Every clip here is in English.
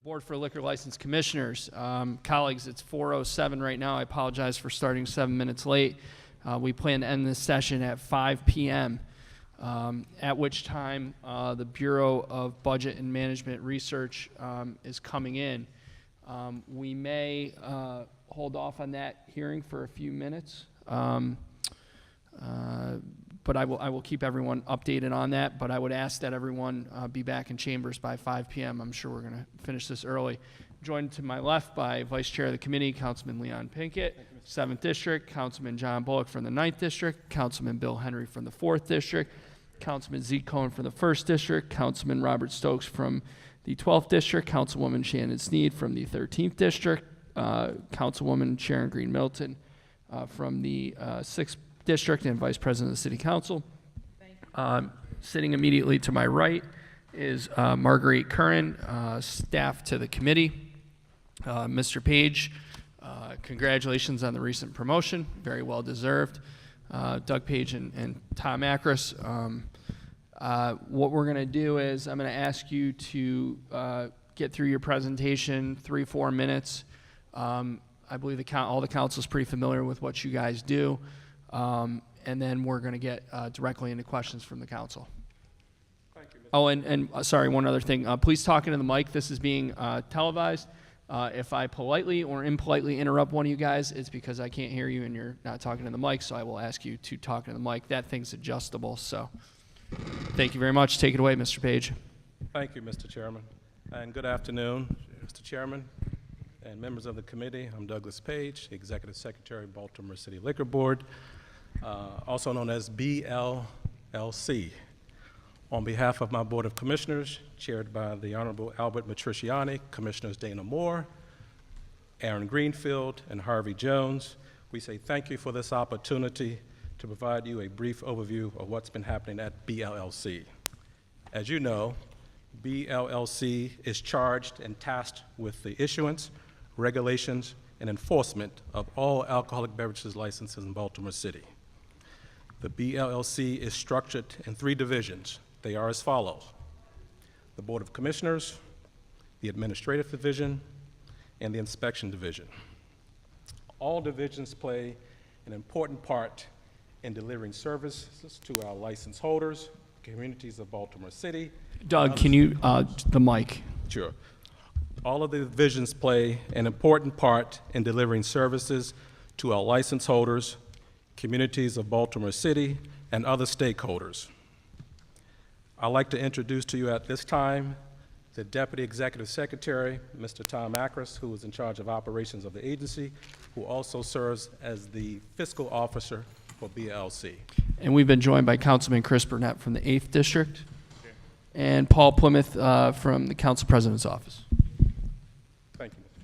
Board for Liquor License Commissioners. Colleagues, it's 4:07 right now. I apologize for starting 7 minutes late. We plan to end this session at 5 p.m., at which time the Bureau of Budget and Management Research is coming in. We may hold off on that hearing for a few minutes, but I will keep everyone updated on that. But I would ask that everyone be back in chambers by 5 p.m. I'm sure we're going to finish this early. Joined to my left by Vice Chair of the Committee, Councilman Leon Pinkett, 7th District, Councilman John Bullock from the 9th District, Councilman Bill Henry from the 4th District, Councilman Zeke Cohen from the 1st District, Councilman Robert Stokes from the 12th District, Councilwoman Shannon Sneed from the 13th District, Councilwoman Sharon Green Middleton from the 6th District, and Vice President of the City Council. Sitting immediately to my right is Marguerite Curran, staff to the committee. Mr. Page, congratulations on the recent promotion, very well deserved. Doug Page and Tom Akris. What we're going to do is I'm going to ask you to get through your presentation, 3-4 minutes. I believe all the council is pretty familiar with what you guys do. And then we're going to get directly into questions from the council. Thank you, Mr. Oh, and sorry, one other thing. Please talk into the mic. This is being televised. If I politely or impolitely interrupt one of you guys, it's because I can't hear you and you're not talking to the mic, so I will ask you to talk into the mic. That thing's adjustable, so thank you very much. Take it away, Mr. Page. Thank you, Mr. Chairman. And good afternoon, Mr. Chairman and members of the committee. I'm Douglas Page, Executive Secretary, Baltimore City Liquor Board, also known as BLLC. On behalf of my Board of Commissioners, chaired by the Honorable Albert Matriciani, Commissioners Dana Moore, Aaron Greenfield, and Harvey Jones, we say thank you for this opportunity to provide you a brief overview of what's been happening at BLLC. As you know, BLLC is charged and tasked with the issuance, regulations, and enforcement of all alcoholic beverages licenses in Baltimore City. The BLLC is structured in 3 divisions. They are as follows: the Board of Commissioners, the Administrative Division, and the Inspection Division. All divisions play an important part in delivering services to our license holders, communities of Baltimore City. Doug, can you, the mic? Sure. All of the divisions play an important part in delivering services to our license holders, communities of Baltimore City, and other stakeholders. I'd like to introduce to you at this time the Deputy Executive Secretary, Mr. Tom Akris, who is in charge of operations of the agency, who also serves as the fiscal officer for BLLC. And we've been joined by Councilman Chris Burnett from the 8th District, and Paul Plymouth from the Council President's Office. Thank you, Mr.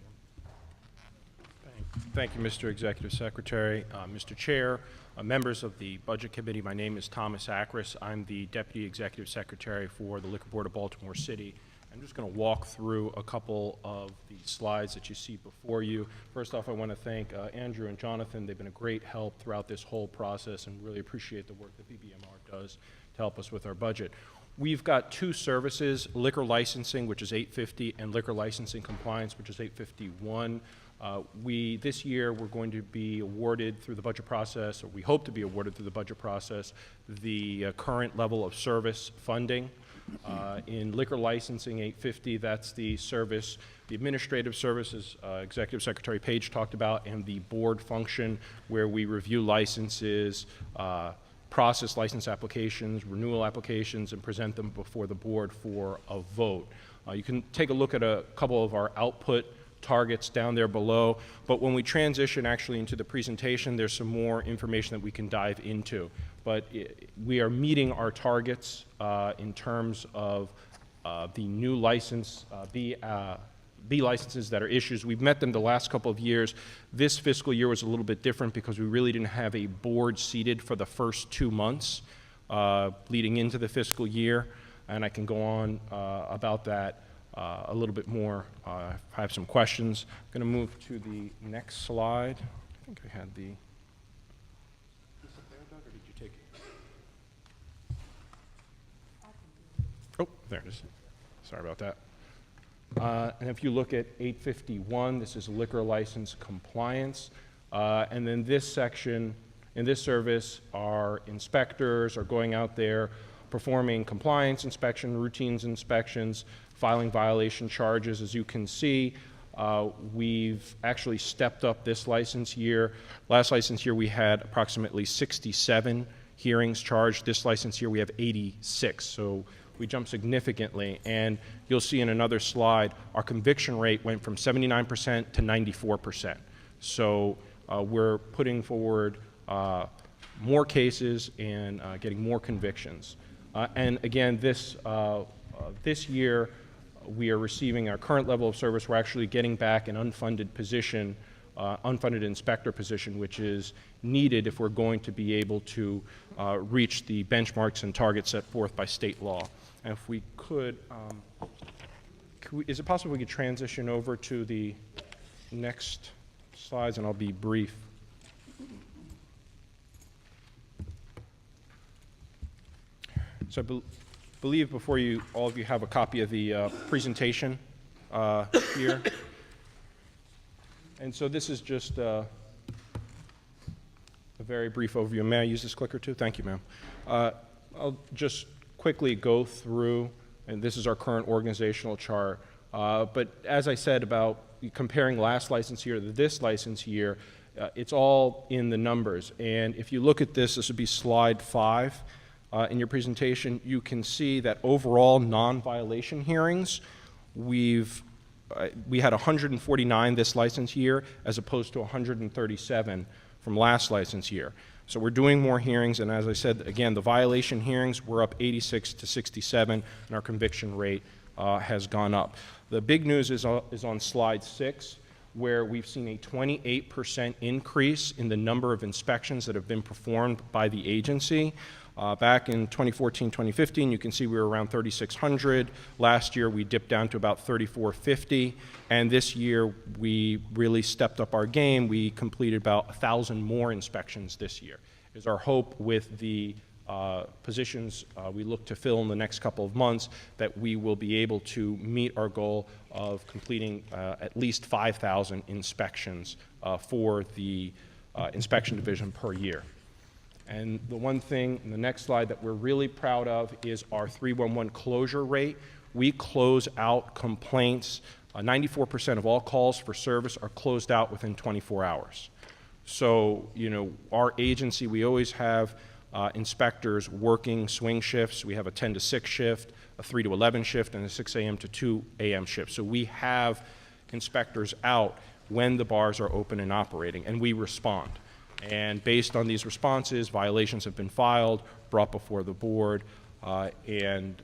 Chairman. Thank you, Mr. Executive Secretary. Mr. Chair, members of the Budget Committee, my name is Thomas Akris. I'm the Deputy Executive Secretary for the Liquor Board of Baltimore City. I'm just going to walk through a couple of the slides that you see before you. First off, I want to thank Andrew and Jonathan. They've been a great help throughout this whole process and really appreciate the work that BBMR does to help us with our budget. We've got 2 services, liquor licensing, which is $850, and liquor licensing compliance, which is $851. This year, we're going to be awarded through the budget process, or we hope to be awarded through the budget process, the current level of service funding. In liquor licensing, $850, that's the service, the administrative services Executive Secretary Page talked about, and the board function where we review licenses, process license applications, renewal applications, and present them before the board for a vote. You can take a look at a couple of our output targets down there below, but when we transition actually into the presentation, there's some more information that we can dive into. But we are meeting our targets in terms of the new license, B licenses that are issued. We've met them the last couple of years. This fiscal year was a little bit different because we really didn't have a board seated for the first 2 months leading into the fiscal year, and I can go on about that a little bit more. I have some questions. I'm going to move to the next slide. I think I had the... Is it there, Doug, or did you take it? Oh, there it is. Sorry about that. And if you look at 851, this is liquor license compliance. And then this section, in this service, our inspectors are going out there performing compliance inspection, routines inspections, filing violation charges. As you can see, we've actually stepped up this license year. Last license year we had approximately 67 hearings charged. This license year we have 86. So we jumped significantly, and you'll see in another slide our conviction rate went from 79% to 94%. So we're putting forward more cases and getting more convictions. And again, this year we are receiving our current level of service. We're actually getting back an unfunded position, unfunded inspector position, which is needed if we're going to be able to reach the benchmarks and targets set forth by state law. And if we could, is it possible we could transition over to the next slides, and I'll be brief. So I believe before you, all of you have a copy of the presentation here. And so this is just a very brief overview. May I use this clicker too? Thank you, ma'am. I'll just quickly go through, and this is our current organizational chart. But as I said about comparing last license year to this license year, it's all in the numbers. And if you look at this, this would be slide 5 in your presentation. You can see that overall non-violation hearings, we had 149 this license year as opposed to 137 from last license year. So we're doing more hearings, and as I said, again, the violation hearings were up 86 to 67, and our conviction rate has gone up. The big news is on slide 6, where we've seen a 28% increase in the number of inspections that have been performed by the agency. Back in 2014, 2015, you can see we were around 3,600. Last year, we dipped down to about 3,450. And this year, we really stepped up our game. We completed about 1,000 more inspections this year. Is our hope with the positions we look to fill in the next couple of months that we will be able to meet our goal of completing at least 5,000 inspections for the inspection division per year. And the one thing in the next slide that we're really proud of is our 311 closure rate. We close out complaints. 94% of all calls for service are closed out within 24 hours. So, you know, our agency, we always have inspectors working swing shifts. We have a 10 to 6 shift, a 3 to 11 shift, and a 6 a.m. to 2 a.m. shift. So we have inspectors out when the bars are open and operating, and we respond. And based on these responses, violations have been filed, brought before the board, and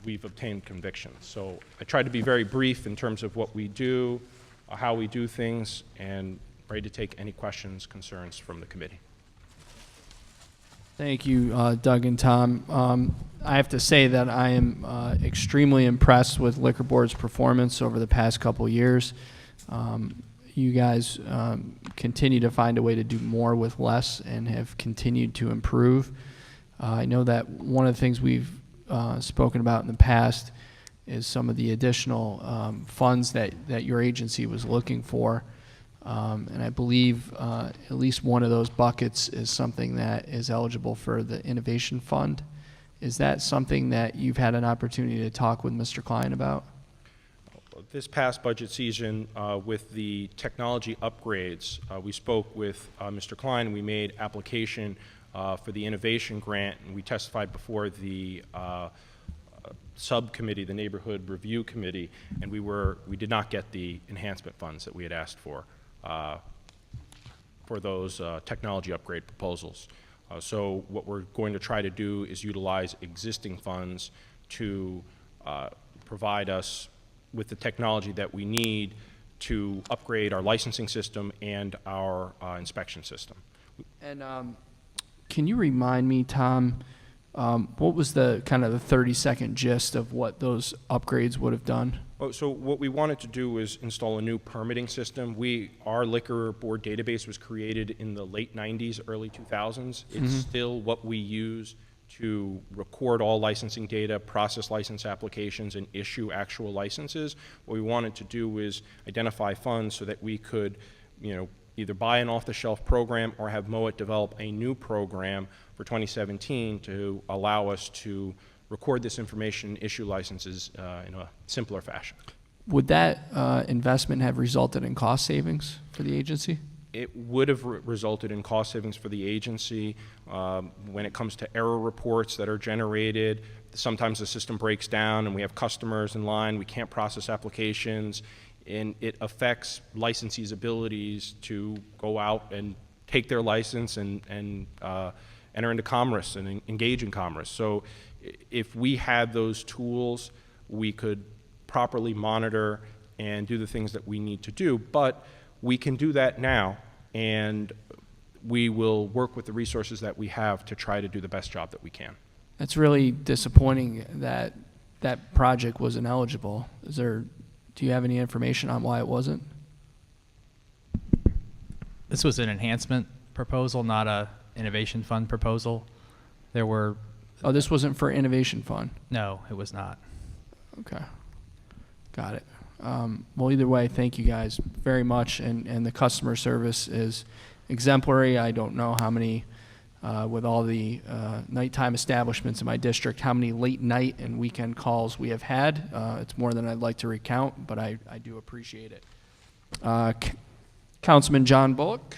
we've obtained convictions. So I tried to be very brief in terms of what we do, how we do things, and ready to take any questions, concerns from the committee. Thank you, Doug and Tom. I have to say that I am extremely impressed with Liquor Board's performance over the past couple years. You guys continue to find a way to do more with less and have continued to improve. I know that one of the things we've spoken about in the past is some of the additional funds that your agency was looking for. And I believe at least one of those buckets is something that is eligible for the Innovation Fund. Is that something that you've had an opportunity to talk with Mr. Klein about? This past budget season, with the technology upgrades, we spoke with Mr. Klein, and we made application for the innovation grant, and we testified before the subcommittee, the neighborhood review committee, and we did not get the enhancement funds that we had asked for those technology upgrade proposals. So what we're going to try to do is utilize existing funds to provide us with the technology that we need to upgrade our licensing system and our inspection system. And can you remind me, Tom, what was the kind of the 30-second gist of what those upgrades would have done? Oh, so what we wanted to do was install a new permitting system. Our Liquor Board database was created in the late 90s, early 2000s. It's still what we use to record all licensing data, process license applications, and issue actual licenses. What we wanted to do is identify funds so that we could, either buy an off-the-shelf program or have MOET develop a new program for 2017 to allow us to record this information and issue licenses in a simpler fashion. Would that investment have resulted in cost savings for the agency? It would have resulted in cost savings for the agency when it comes to error reports that are generated. Sometimes the system breaks down and we have customers in line, we can't process applications, and it affects licensees' abilities to go out and take their license and enter into commerce and engage in commerce. So if we had those tools, we could properly monitor and do the things that we need to do. But we can do that now, and we will work with the resources that we have to try to do the best job that we can. That's really disappointing that that project was ineligible. Do you have any information on why it wasn't? This was an enhancement proposal, not a innovation fund proposal. There were... Oh, this wasn't for innovation fund? No, it was not. Okay. Got it. Well, either way, thank you guys very much, and the customer service is exemplary. I don't know how many, with all the nighttime establishments in my district, how many late night and weekend calls we have had. It's more than I'd like to recount, but I do appreciate it. Councilman John Bullock.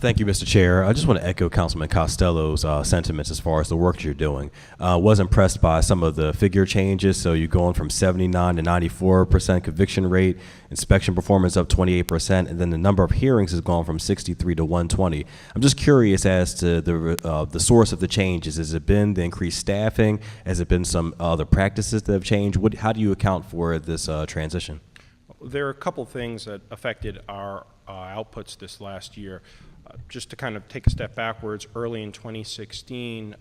Thank you, Mr. Chair. I just want to echo Councilman Costello's sentiments as far as the work you're doing. Was impressed by some of the figure changes. So you're going from 79 to 94% conviction rate, inspection performance up 28%, and then the number of hearings has gone from 63 to 120. I'm just curious as to the source of the changes. Has it been the increased staffing? Has it been some other practices that have changed? How do you account for this transition? There are a couple things that affected our outputs this last year. Just to kind of take a step backwards, early in 2016,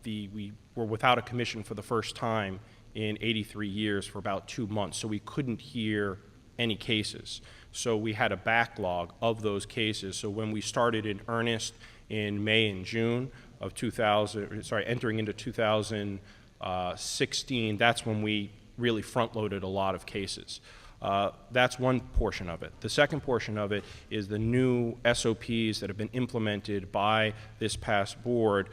we were without a commission for the first time in 83 years for about 2 months, so we couldn't hear any cases. So we had a backlog of those cases. So when we started in earnest in May and June of entering into 2016, that's when we really front-loaded a lot of cases. That's one portion of it. The second portion of it is the new SOPs that have been implemented by this past board,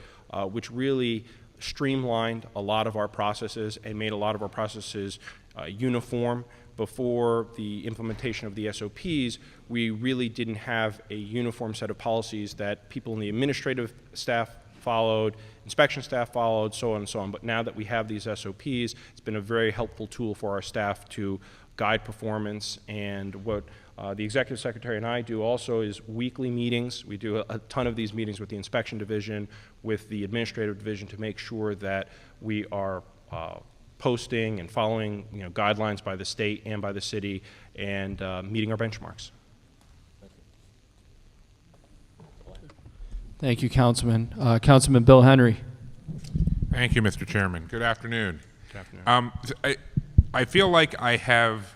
which really streamlined a lot of our processes and made a lot of our processes uniform. Before the implementation of the SOPs, we really didn't have a uniform set of policies that people in the administrative staff followed, inspection staff followed, so on and so on. But now that we have these SOPs, it's been a very helpful tool for our staff to guide performance. And what the executive secretary and I do also is weekly meetings. We do a ton of these meetings with the inspection division, with the administrative division, to make sure that we are posting and following guidelines by the state and by the city, and meeting our benchmarks. Thank you, Councilman. Councilman Bill Henry. Thank you, Mr. Chairman. Good afternoon. Good afternoon. I feel like I have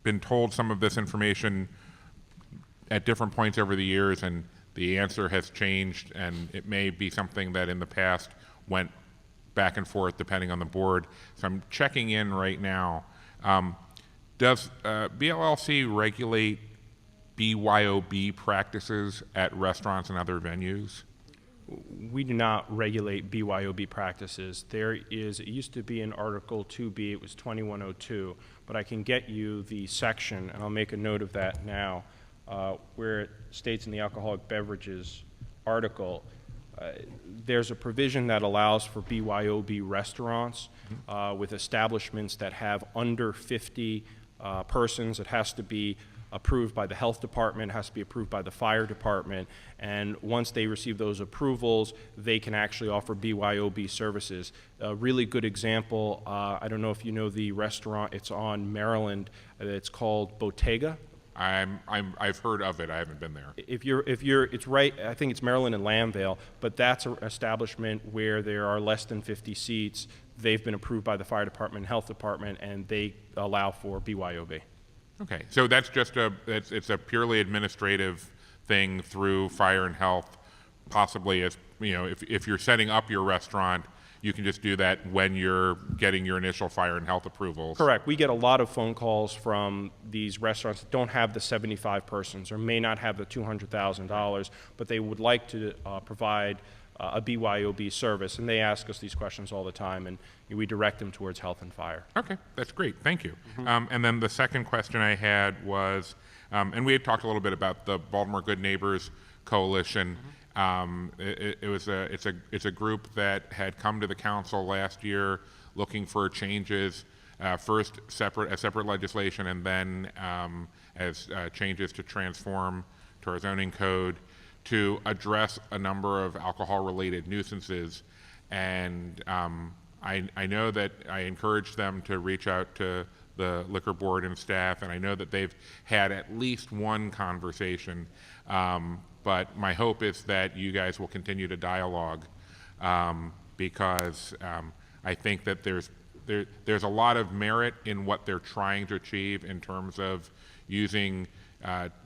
been told some of this information at different points over the years, and the answer has changed, and it may be something that in the past went back and forth depending on the board. So I'm checking in right now. Does BLLC regulate BYOB practices at restaurants and other venues? We do not regulate BYOB practices. It used to be in Article 2B, it was 2102, but I can get you the section, and I'll make a note of that now, where it states in the alcoholic beverages article, there's a provision that allows for BYOB restaurants with establishments that have under 50 persons. It has to be approved by the health department, has to be approved by the fire department, and once they receive those approvals, they can actually offer BYOB services. A really good example, I don't know if you know the restaurant, it's on Maryland, it's called Bottega. I've heard of it. I haven't been there. It's right. I think it's Maryland and Lambvale, but that's an establishment where there are less than 50 seats. They've been approved by the fire department and health department, and they allow for BYOB. Okay, so that's just it's a purely administrative thing through fire and health, possibly as if you're setting up your restaurant, you can just do that when you're getting your initial fire and health approvals. Correct. We get a lot of phone calls from these restaurants that don't have the 75 persons or may not have the $200,000, but they would like to provide a BYOB service, and they ask us these questions all the time, and we direct them towards health and fire. Okay, that's great. Thank you. And then the second question I had was, and we had talked a little bit about the Baltimore Good Neighbors Coalition. It's a group that had come to the council last year looking for changes, first separate legislation, and then as changes to transform to our zoning code to address a number of alcohol-related nuisances. And I know that I encouraged them to reach out to the liquor board and staff, and I know that they've had at least one conversation. But my hope is that you guys will continue to dialogue, because I think that there's a lot of merit in what they're trying to achieve in terms of using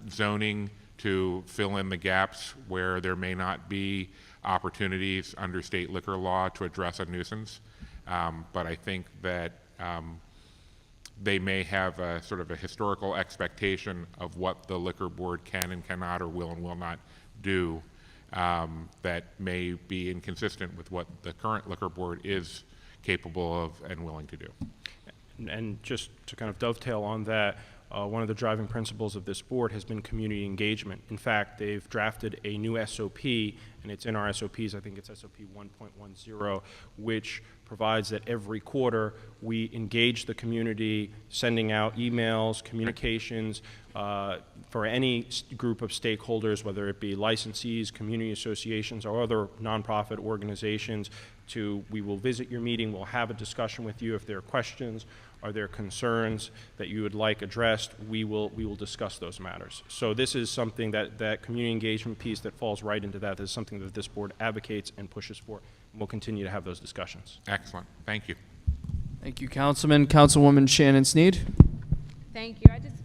zoning to fill in the gaps where there may not be opportunities under state liquor law to address a nuisance. But I think that they may have a sort of a historical expectation of what the liquor board can and cannot or will and will not do, that may be inconsistent with what the current liquor board is capable of and willing to do. And just to kind of dovetail on that, one of the driving principles of this board has been community engagement. In fact, they've drafted a new SOP, and it's in our SOPs, I think it's SOP 1.10, which provides that every quarter we engage the community, sending out emails, communications for any group of stakeholders, whether it be licensees, community associations, or other nonprofit organizations. We will visit your meeting, we'll have a discussion with you. If there are questions, are there concerns that you would like addressed, we will discuss those matters. So this is something that community engagement piece that falls right into that is something that this board advocates and pushes for, and we'll continue to have those discussions. Excellent. Thank you. Thank you, Councilman. Councilwoman Shannon Sneed. Thank you. I just,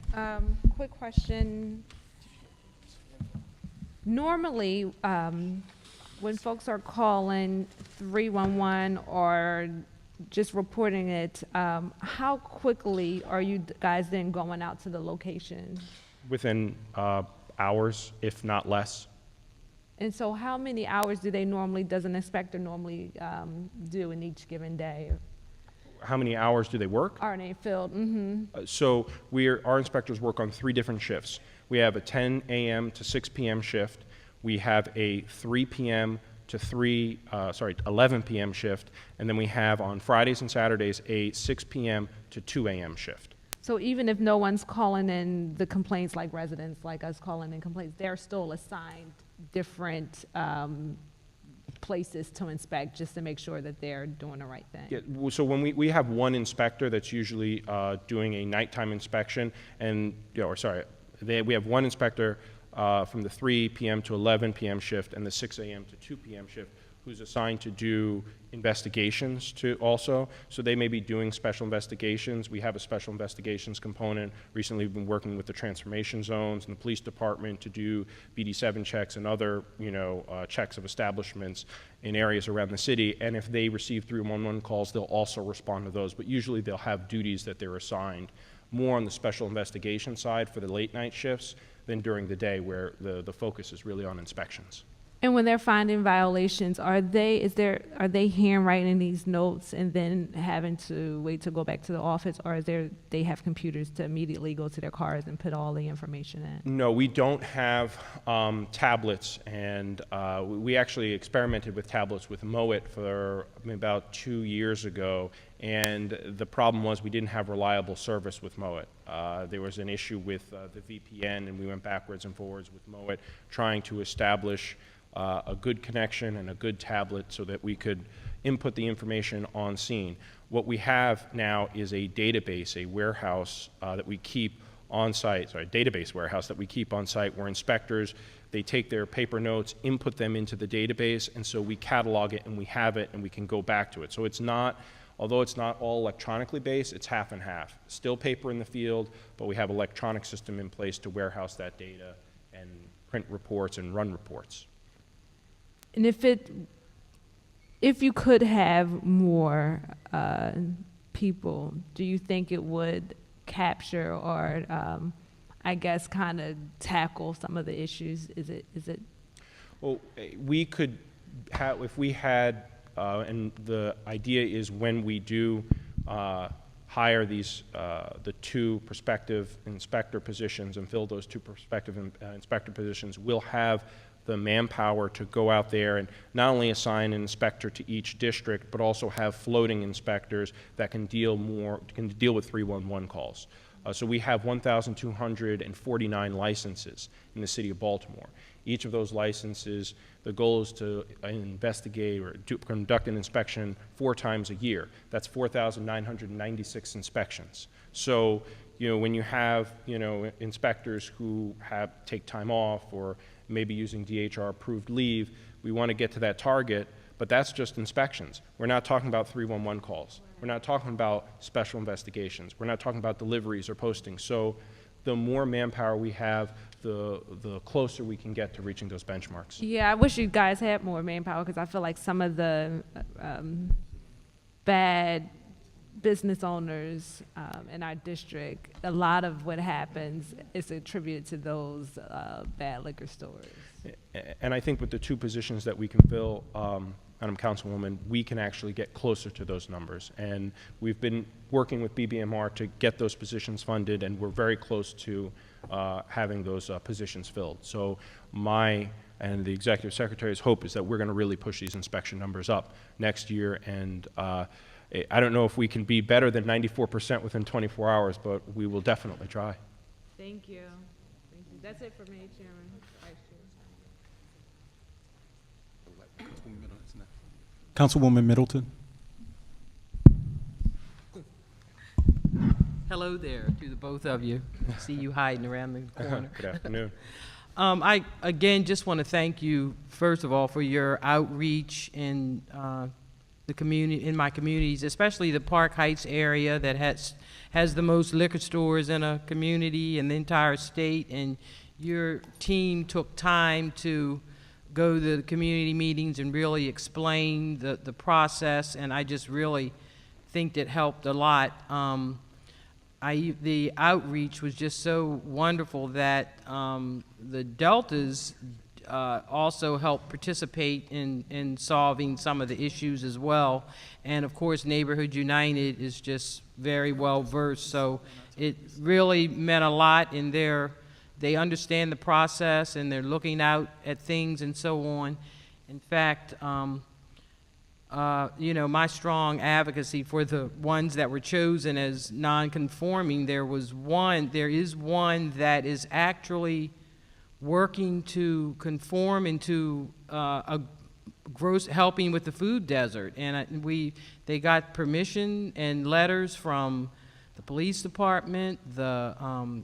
quick question. Normally, when folks are calling 311 or just reporting it, how quickly are you guys then going out to the location? Within hours, if not less. And so how many hours does an inspector normally do in each given day? How many hours do they work? Are they filled? Mm-hmm. So our inspectors work on 3 different shifts. We have a 10 a.m. to 6 p.m. shift. We have a 3 p.m. to 11 p.m. shift, and then we have on Fridays and Saturdays a 6 p.m. to 2 a.m. shift. So even if no one's calling in the complaints, like residents like us calling in complaints, they're still assigned different places to inspect just to make sure that they're doing the right thing. Yeah, so when we have one inspector that's usually doing a nighttime inspection, and we have one inspector from the 3 p.m. to 11 p.m. shift and the 6 a.m. to 2 p.m. shift, who's assigned to do investigations also. So they may be doing special investigations. We have a special investigations component. Recently we've been working with the transformation zones and the police department to do BD7 checks and other checks of establishments in areas around the city. And if they receive 311 calls, they'll also respond to those. But usually they'll have duties that they're assigned more on the special investigation side for the late night shifts than during the day, where the focus is really on inspections. And when they're finding violations, are they handwriting these notes and then having to wait to go back to the office, or they have computers to immediately go to their cars and put all the information in? No, we don't have tablets, and we actually experimented with tablets with Mowat for about 2 years ago, and the problem was we didn't have reliable service with Mowat. There was an issue with the VPN, and we went backwards and forwards with Mowat trying to establish a good connection and a good tablet so that we could input the information on scene. What we have now is a database, a warehouse that we keep on site, database warehouse that we keep on site where inspectors, they take their paper notes, input them into the database, and so we catalog it and we have it and we can go back to it. So it's not, although it's not all electronically based, it's half and half. Still paper in the field, but we have an electronic system in place to warehouse that data and print reports and run reports. And if you could have more people, do you think it would capture or, I guess, kind of tackle some of the issues? Is it? Well, we could have, if we had, and the idea is when we do hire these, the two prospective inspector positions and fill those two prospective inspector positions, we'll have the manpower to go out there and not only assign an inspector to each district, but also have floating inspectors that can deal with 311 calls. So we have 1,249 licenses in the city of Baltimore. Each of those licenses, the goal is to investigate or conduct an inspection 4 times a year. That's 4,996 inspections. So, when you have, inspectors who take time off or maybe using DHR approved leave, we want to get to that target, but that's just inspections. We're not talking about 311 calls. We're not talking about special investigations. We're not talking about deliveries or postings. So the more manpower we have, the closer we can get to reaching those benchmarks. Yeah, I wish you guys had more manpower because I feel like some of the bad business owners in our district, a lot of what happens is attributed to those bad liquor stores. And I think with the 2 positions that we can fill, Madam Councilwoman, we can actually get closer to those numbers. And we've been working with BBMR to get those positions funded, and we're very close to having those positions filled. So my and the Executive Secretary's hope is that we're going to really push these inspection numbers up next year. And I don't know if we can be better than 94% within 24 hours, but we will definitely try. Thank you. Thank you. That's it for me, Chairman. Vice Chair. Councilwoman Middleton. Hello there to the both of you. See you hiding around the corner. Good afternoon. I, again, just want to thank you, first of all, for your outreach in the community, in my communities, especially the Park Heights area that has the most liquor stores in a community in the entire state. And your team took time to go to the community meetings and really explain the process, and I just really think that helped a lot. The outreach was just so wonderful that the Deltas also helped participate in solving some of the issues as well. And of course, Neighborhood United is just very well versed, so it really meant a lot in they understand the process and they're looking out at things and so on. In fact, my strong advocacy for the ones that were chosen as non-conforming, there is one that is actually working to conform into helping with the food desert. And they got permission and letters from the police department, the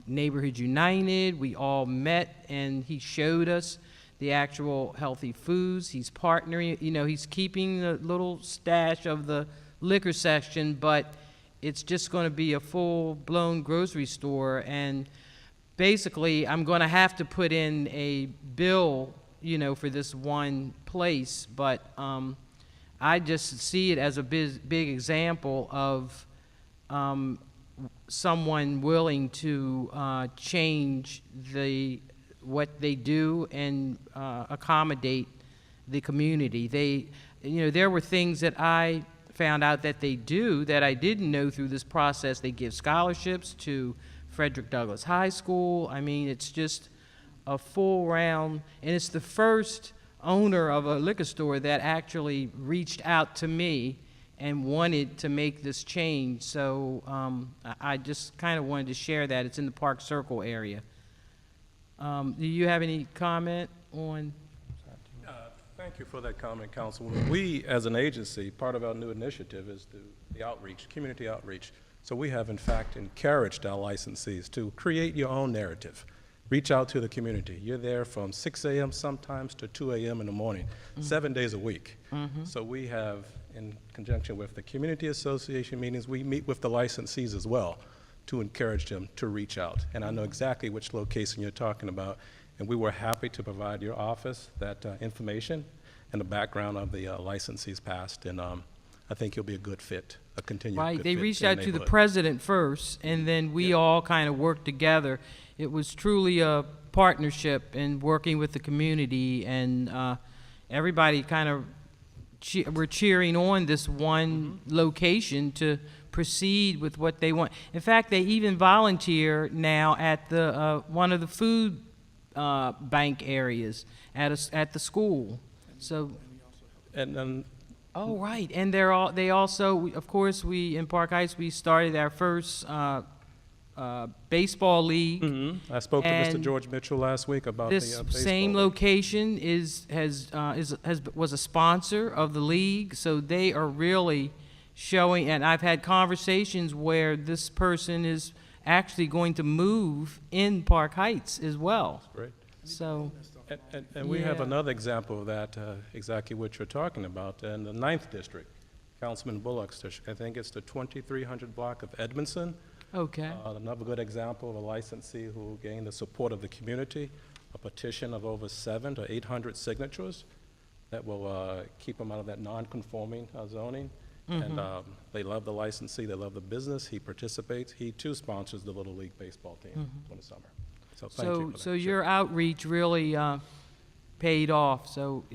Neighborhood United. We all met, and he showed us the actual healthy foods. He's partnering, he's keeping the little stash of the liquor section, but it's just going to be a full-blown grocery store. And basically, I'm going to have to put in a bill, for this one place, but I just see it as a big example of someone willing to change what they do and accommodate the community. There were things that I found out that they do that I didn't know through this process. They give scholarships to Frederick Douglass High School. I mean, it's just a full round, and it's the first owner of a liquor store that actually reached out to me and wanted to make this change. So I just kind of wanted to share that. It's in the Park Circle area. Do you have any comment on? Thank you for that comment, Councilwoman. We, as an agency, part of our new initiative is the outreach, community outreach. So we have, in fact, encouraged our licensees to create your own narrative. Reach out to the community. You're there from 6 a.m. sometimes to 2 a.m. in the morning, 7 days a week. So we have, in conjunction with the community association meetings, we meet with the licensees as well to encourage them to reach out. And I know exactly which location you're talking about, and we were happy to provide your office that information. and the background of the licensees passed, and I think he'll be a good fit, a continued Right, good they fit reached in out to the neighborhood. president first, and then we all kind of worked together. It was truly a partnership in working with the community, and everybody kind of were cheering on this one location to proceed with what they want. In fact, they even volunteer now at the one of the food bank areas at the school. So. And then Oh, right, and they also, of course, we, in Park Heights, we started our first baseball league. I spoke to Mr. And George Mitchell last week about the This baseball same league. location was a sponsor of the league, so they are really showing, and I've had conversations where this person is actually going to move in Park Heights as well. Great. So, And we have Yeah. another example of that, exactly what you're talking about. In the 9th District, Councilman Bullock's district, I think it's the 2300 block of Edmondson. okay. Another good example of a licensee who gained the support of the community, a petition of over 700 to 800 signatures that will keep them out of that non-conforming zoning. And they love the licensee, they love the business, he participates. He too sponsors the Little League baseball team for the summer. So thank you for that. So your outreach really paid off, so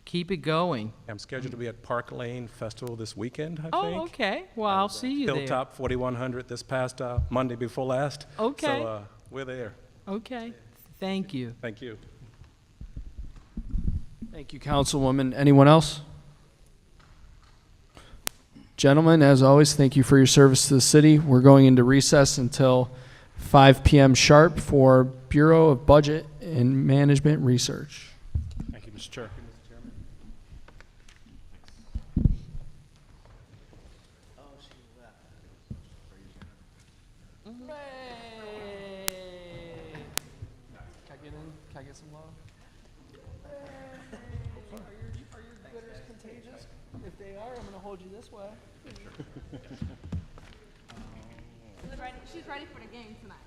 keep it going. I'm scheduled to be at Park Lane Festival this weekend, I think. Oh, okay, well, I'll see you there. Hilltop 4100 this past Monday before last. Okay. So we're there. Okay, thank you. Thank you. Thank you, Councilwoman. Anyone else? Gentlemen, as always, thank you for your service to the city. We're going into recess until 5 p.m. sharp for Bureau of Budget and Management Research. Thank you, Mr. Chair. Can I get some love? Are your glitters contagious? If they are, I'm going to hold you this way. She's ready for the game tonight.